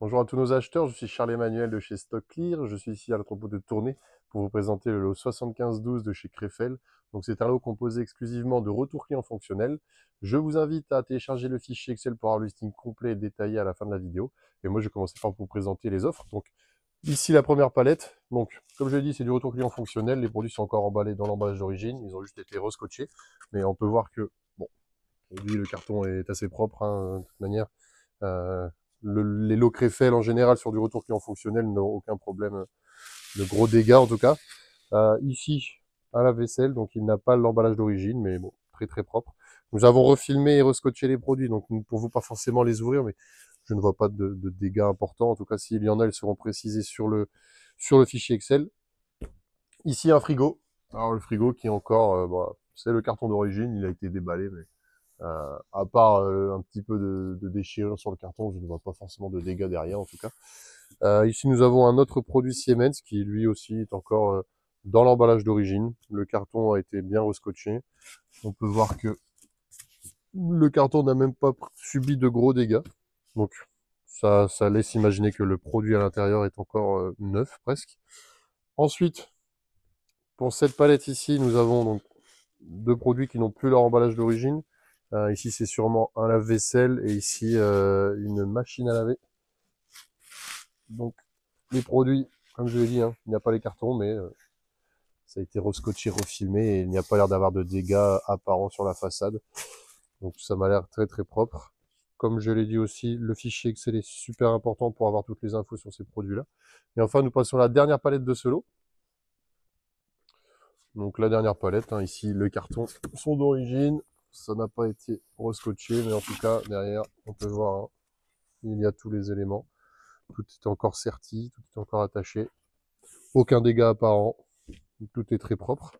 Bonjour à tous nos acheteurs, je suis Charles-Emmanuel de chez StockClear. Je suis ici à l'entrepôt de Tournai pour vous présenter le lot 7512 de chez Crefel. Donc c'est un lot composé exclusivement de retours clients fonctionnels. Je vous invite à télécharger le fichier Excel pour avoir le listing complet et détaillé à la fin de la vidéo. Et moi je vais commencer par vous présenter les offres. Donc ici la première palette. Donc comme je l'ai dit, c'est du retour client fonctionnel. Les produits sont encore emballés dans l'emballage d'origine. Ils ont juste été rescotchés. Mais on peut voir que, bon, aujourd'hui le carton est assez propre, hein, de toute manière. Euh, les lots Crefel en général sur du retour client fonctionnel n'ont aucun problème de gros dégâts en tout cas. Ici, à la vaisselle, donc il n'a pas l'emballage d'origine, mais bon, très très propre. Nous avons refilmé et rescotché les produits, donc pour vous pas forcément les ouvrir, mais je ne vois pas de dégâts importants. En tout cas, s'il y en a, ils seront précisés sur le fichier Excel. Ici, un frigo. Alors le frigo qui est encore, bon, c'est le carton d'origine, il a été déballé, mais à part un petit peu de déchirure sur le carton, je ne vois pas forcément de dégâts derrière en tout cas. Ici nous avons un autre produit Siemens qui lui aussi est encore dans l'emballage d'origine. Le carton a été bien rescotché. On peut voir que le carton n'a même pas subi de gros dégâts. Donc ça laisse imaginer que le produit à l'intérieur est encore neuf presque. Ensuite, pour cette palette ici, nous avons donc deux produits qui n'ont plus leur emballage d'origine. Ici, c'est sûrement un lave-vaisselle et ici, une machine à laver. Donc, les produits, comme je l'ai dit, hein, il n'y a pas les cartons, mais ça a été rescotché, refilmé et il n'y a pas l'air d'avoir de dégâts apparents sur la façade. Donc, ça m'a l'air très très propre. Comme je l'ai dit aussi, le fichier Excel est super important pour avoir toutes les infos sur ces produits-là. Et enfin, nous passons à la dernière palette de ce lot. Donc la dernière palette, hein, ici les cartons sont d'origine, ça n'a pas été rescotché, mais en tout cas derrière on peut voir, hein, il y a tous les éléments, tout est encore serti, tout est encore attaché, aucun dégât apparent, tout est très propre.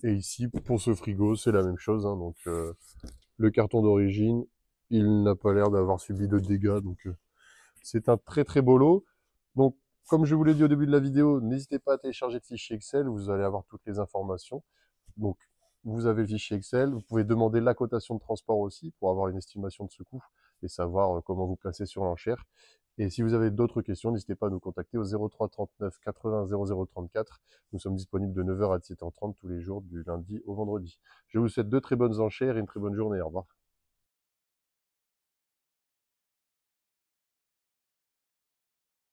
Et ici pour ce frigo c'est la même chose, hein, donc le carton d'origine, il n'a pas l'air d'avoir subi de dégâts, donc c'est un très très beau lot. Donc comme je vous l'ai dit au début de la vidéo, n'hésitez pas à télécharger le fichier Excel, vous allez avoir toutes les informations. Donc, vous avez le fichier Excel, vous pouvez demander la cotation de transport aussi pour avoir une estimation de ce coût et savoir comment vous placer sur l'enchère. Et si vous avez d'autres questions, n'hésitez pas à nous contacter au 03 39 80 00 34. Nous sommes disponibles de 9h à 17h30 tous les jours du lundi au vendredi. Je vous souhaite de très bonnes enchères et une très bonne journée. Au revoir.